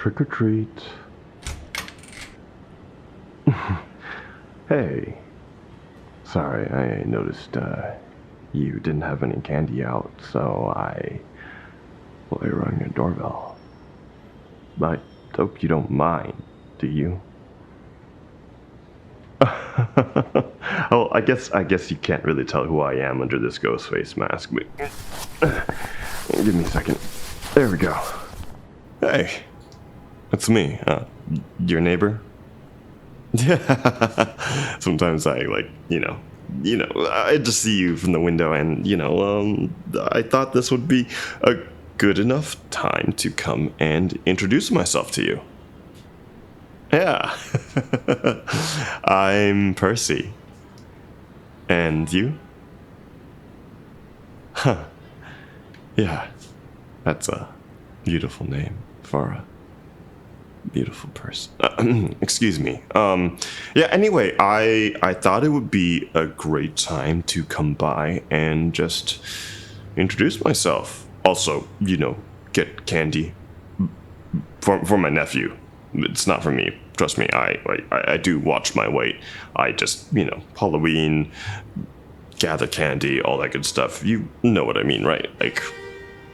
Trick or treat. Hey. Sorry, I noticed you didn't have any candy out, so I rang your doorbell. I hope you don't mind, do you? Oh, I guess you can't really tell who I am under this ghost face mask, but give me a second. There we go. Hey, it's me, your neighbor. Sometimes I I just see you from the window, and I thought this would be a good enough time to come and introduce myself to you. Yeah. I'm Percy. And you? Huh. Yeah. That's a beautiful name for a beautiful person. Excuse me. Yeah, anyway, I thought it would be a great time to come by and just introduce myself. Also, get candy for my nephew. It's not for me. Trust me, I do watch my weight. I just, Halloween, gather candy, all that good stuff. You know what I mean, right? Like,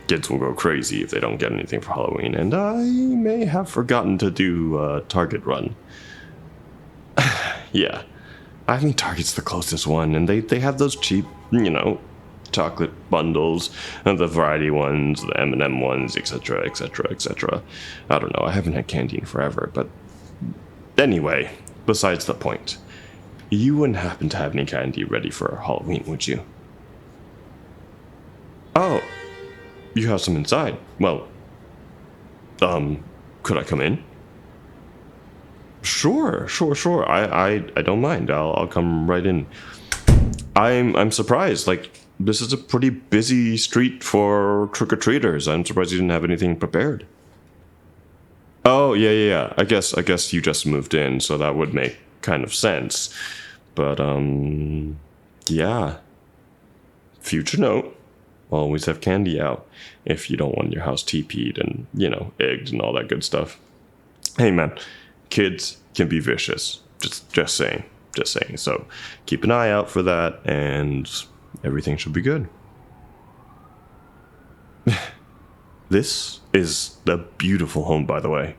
kids will go crazy if they don't get anything for Halloween, and I may have forgotten to do a Target run. Yeah, I mean, Target's the closest one, and they have those cheap, chocolate bundles, and the variety ones, the M&M ones, etc., etc., etc. I don't know, I haven't had candy in forever, but anyway, besides the point. You wouldn't happen to have any candy ready for Halloween, would you? Oh, you have some inside. Well, could I come in? Sure. I don't mind. I'll come right in. I'm surprised. Like, this is a pretty busy street for trick-or-treaters. I'm surprised you didn't have anything prepared. Oh, yeah. I guess you just moved in, so that would make kind of sense. But, yeah. Future note. Always have candy out if you don't want your house TP'd and, egged and all that good stuff. Hey, man, kids can be vicious. Just saying. So keep an eye out for that, and everything should be good. This is a beautiful home, by the way.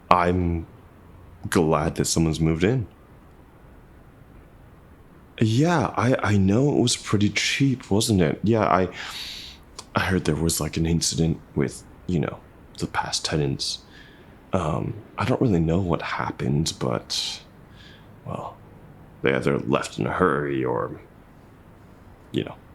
I'm glad that someone's moved in. Yeah, I know it was pretty cheap, wasn't it? Yeah, I heard there was like an incident with, the past tenants. I don't really know what happened, but, well, they either left in a hurry or,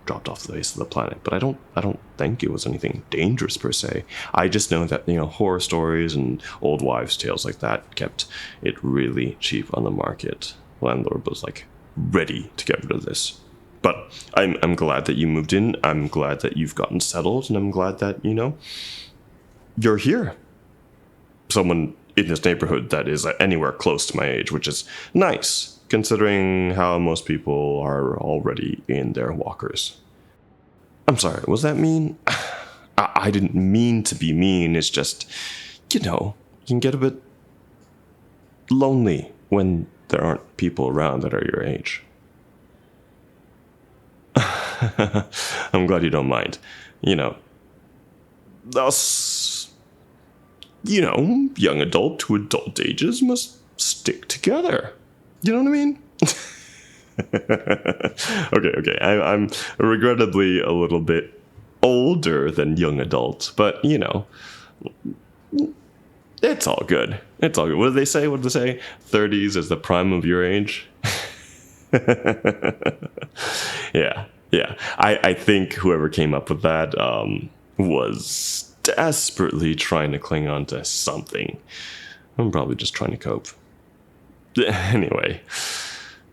dropped off the face of the planet. But I don't think it was anything dangerous per se. I just know that, horror stories and old wives' tales like that kept it really cheap on the market. Landlord was like, ready to get rid of this. But I'm glad that you moved in. I'm glad that you've gotten settled, and I'm glad that, you're here. Someone in this neighborhood that is anywhere close to my age, which is nice, considering how most people are already in their walkers. I'm sorry, was that mean? I didn't mean to be mean. It's just, you can get a bit lonely when there aren't people around that are your age. I'm glad you don't mind. Us, young adult to adult ages must stick together. You know what I mean? Okay. I'm regrettably a little bit older than young adult, but, it's all good. It's all good. What do they say? 30s is the prime of your age? Yeah. I think whoever came up with that was desperately trying to cling on to something. I'm probably just trying to cope. Anyway.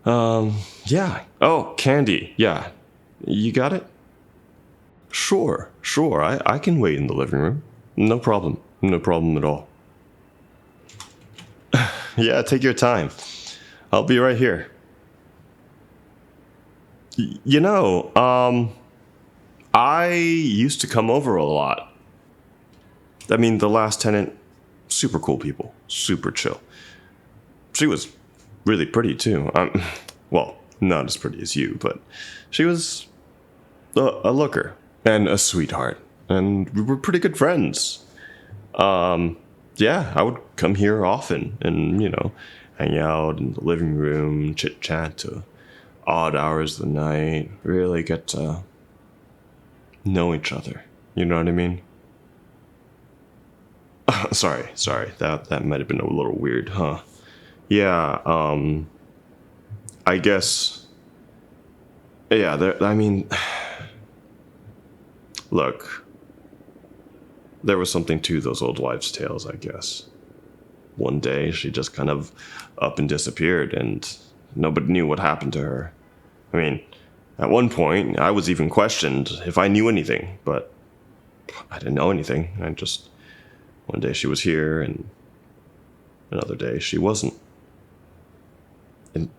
Yeah. Oh, candy. Yeah. You got it? Sure. I can wait in the living room. No problem at all. Yeah, take your time. I'll be right here. I used to come over a lot. I mean, the last tenant, super cool people, super chill. She was really pretty too. Well, not as pretty as you, but she was a looker and a sweetheart, and we were pretty good friends. Yeah, I would come here often and, hang out in the living room, chit chat to odd hours of the night, really get to know each other. You know what I mean? Sorry, that might have been a little weird, huh? Yeah, I guess, yeah, look, there was something to those old wives' tales, I guess. One day, she just kind of up and disappeared, and nobody knew what happened to her. I mean, at one point, I was even questioned if I knew anything, but I didn't know anything. One day she was here, and another day she wasn't. And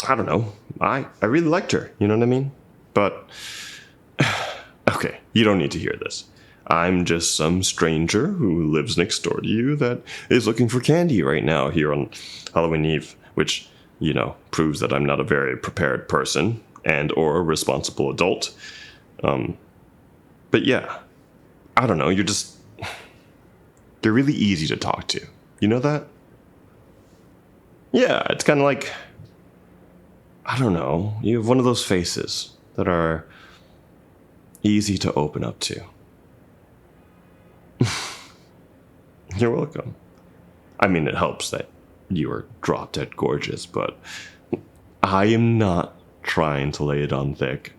I don't know, I really liked her, you know what I mean? But, okay, you don't need to hear this. I'm just some stranger who lives next door to you that is looking for candy right now here on Halloween Eve, which, proves that I'm not a very prepared person and or a responsible adult. But yeah, I don't know, you're really easy to talk to. You know that? Yeah, it's kind of like, I don't know, you have one of those faces that are easy to open up to. You're welcome. I mean, it helps that you are drop dead gorgeous, but I am not trying to lay it on thick.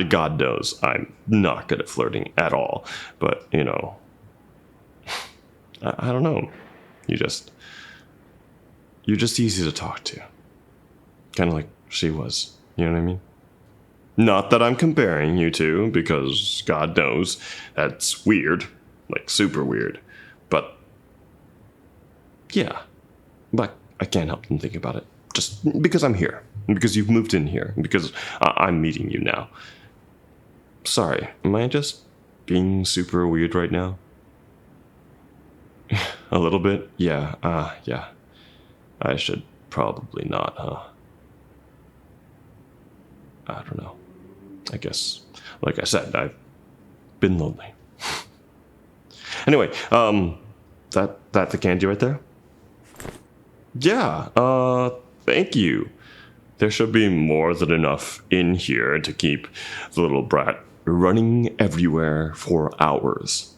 God knows I'm not good at flirting at all, but, I don't know. You're just easy to talk to. Kind of like she was, you know what I mean? Not that I'm comparing you two, because God knows that's weird, like super weird. But yeah, but I can't help but think about it. Just because I'm here, because you've moved in here, because I'm meeting you now. Sorry, am I just being super weird right now? A little bit? Yeah, yeah. I should probably not, huh? I don't know. I guess, like I said, I've been lonely. Anyway, that the candy right there? Yeah, thank you. There should be more than enough in here to keep the little brat running everywhere for hours.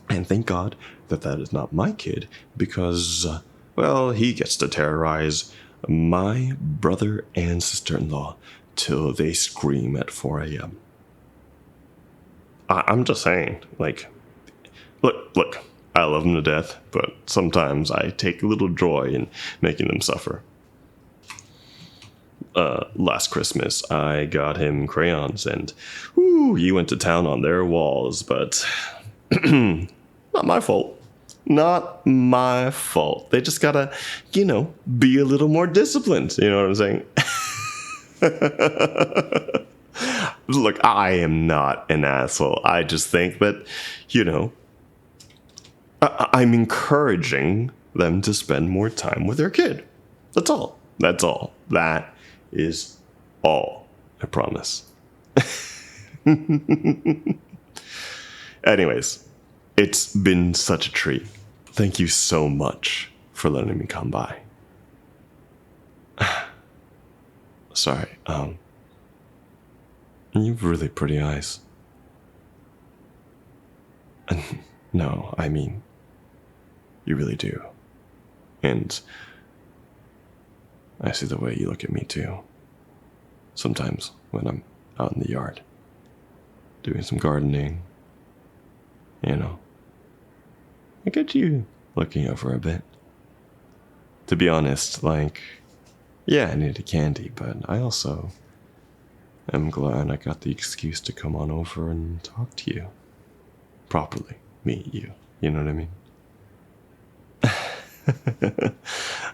And thank God that is not my kid, because, well, he gets to terrorize my brother and sister-in-law till they scream at 4 a.m. I'm just saying, like, look, I love them to death, but sometimes I take a little joy in making them suffer. Last Christmas, I got him crayons, and he went to town on their walls, but not my fault. Not my fault. They just gotta, be a little more disciplined. You know what I'm saying? Look, I am not an asshole. I just think that, I'm encouraging them to spend more time with their kid. That's all. That is all. I promise. Anyways, it's been such a treat. Thank you so much for letting me come by. Sorry, you have really pretty eyes. No, I mean, you really do. And I see the way you look at me too. Sometimes when I'm out in the yard, doing some gardening, I get you looking over a bit. To be honest, yeah, I needed candy, but I also am glad I got the excuse to come on over and talk to you. Properly. Meet you. You know what I mean?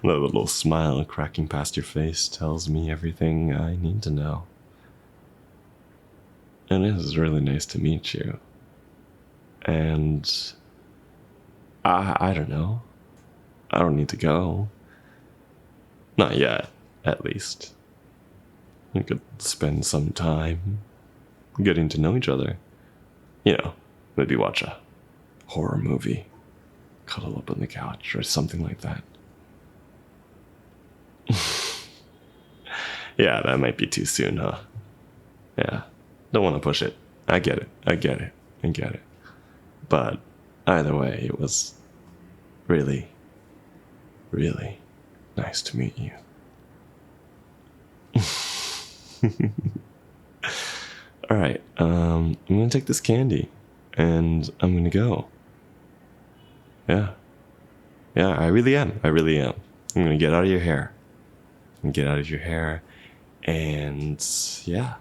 The little smile cracking past your face tells me everything I need to know. And it is really nice to meet you. And I don't know. I don't need to go. Not yet, at least. We could spend some time getting to know each other. You know, maybe watch a horror movie, cuddle up on the couch, or something like that. Yeah, that might be too soon, huh? Yeah, don't want to push it. I get it. I get it. I get it. But either way, it was really, really nice to meet you. All right, I'm gonna take this candy, and I'm gonna go. Yeah, I really am. I really am. I'm gonna get out of your hair. Get out of your hair, and yeah.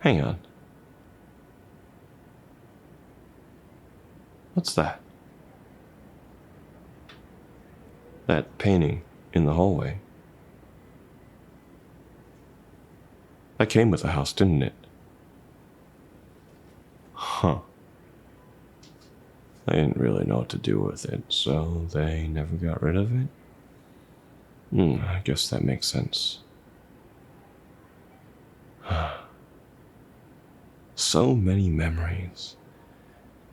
Hang on. What's that? That painting in the hallway. That came with the house, didn't it? Huh. They didn't really know what to do with it, so they never got rid of it? I guess that makes sense. So many memories.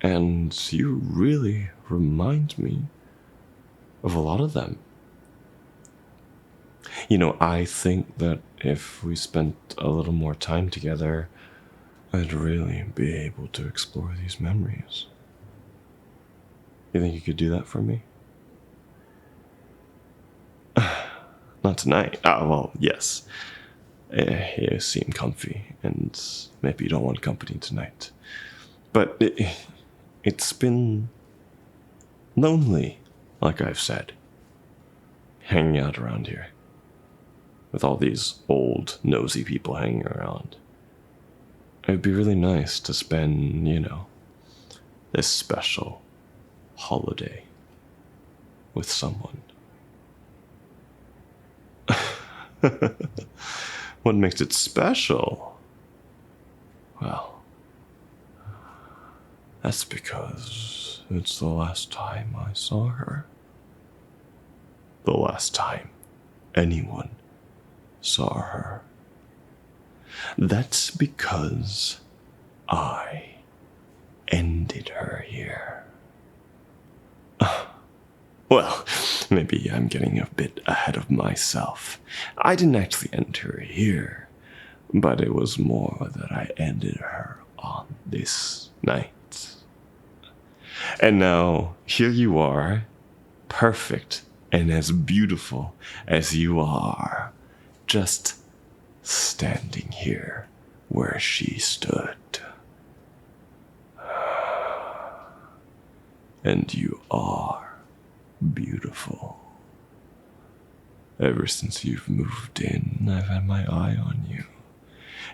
And you really remind me of a lot of them. You know, I think that if we spent a little more time together, I'd really be able to explore these memories. You think you could do that for me? Not tonight. Well, yes. You seem comfy, and maybe you don't want company tonight. But it's been lonely, like I've said, hanging out around here. With all these old, nosy people hanging around. It'd be really nice to spend, this special holiday with someone. What makes it special? Well, that's because it's the last time I saw her. The last time anyone saw her. That's because I ended her here. Well, maybe I'm getting a bit ahead of myself. I didn't actually end her here, but it was more that I ended her on this night. And now, here you are, perfect and as beautiful as you are, just standing here where she stood. And you are beautiful. Ever since you've moved in, I've had my eye on you.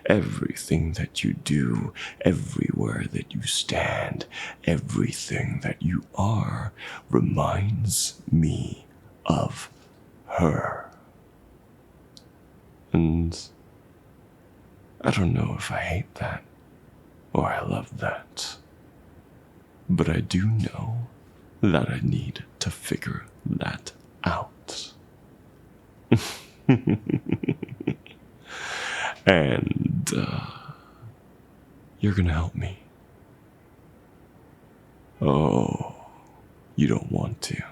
Everything that you do, everywhere that you stand, everything that you are reminds me of her. And I don't know if I hate that or I love that. But I do know that I need to figure that out. And you're gonna help me. Oh, you don't want to.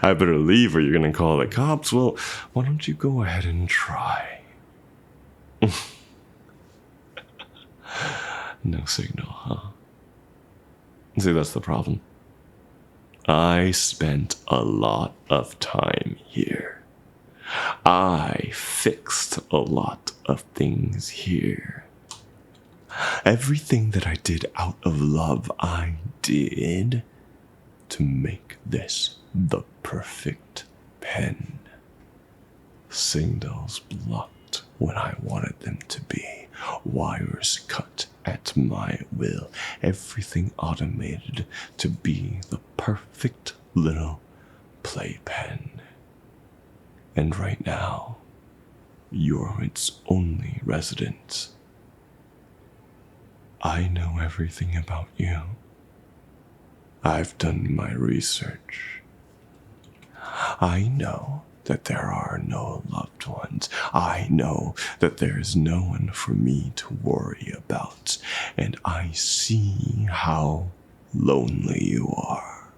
I better leave or you're gonna call the cops. Well, why don't you go ahead and try? No signal, huh? See, that's the problem. I spent a lot of time here. I fixed a lot of things here. Everything that I did out of love, I did to make this the perfect pen. Signals blocked when I wanted them to be. Wires cut at my will. Everything automated to be the perfect little playpen. And right now, you're its only resident. I know everything about you. I've done my research. I know that there are no loved ones. I know that there is no one for me to worry about. And I see how lonely you are.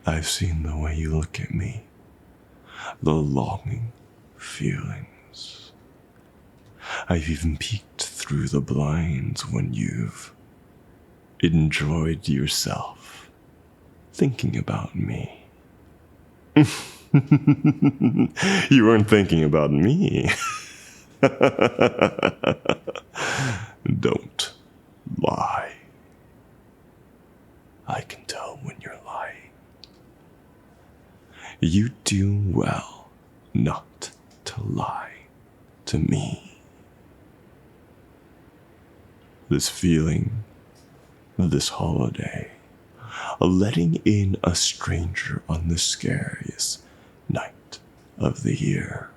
I've seen the way you look at me, the longing feelings. I've even peeked through the blinds when you've enjoyed yourself thinking about me. You weren't thinking about me. Don't lie. I can tell when you're lying. You do well not to lie to me. This feeling, this holiday, letting in a stranger on the scariest night of the year.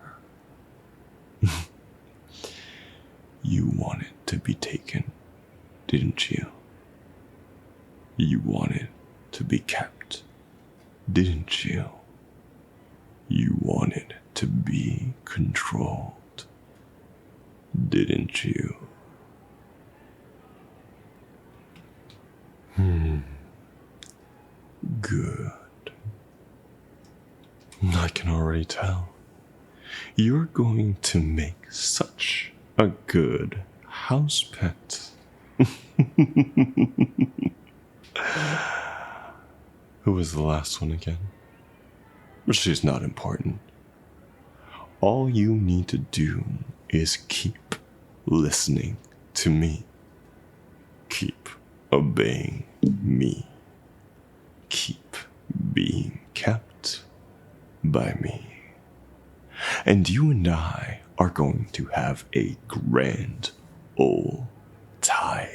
You wanted to be taken, didn't you? You wanted to be kept, didn't you? You wanted to be controlled, didn't you? Good. I can already tell. You're going to make such a good house pet. Who was the last one again? She's not important. All you need to do is keep listening to me. Keep obeying me. Keep being kept by me. And you and I are going to have a grand old time.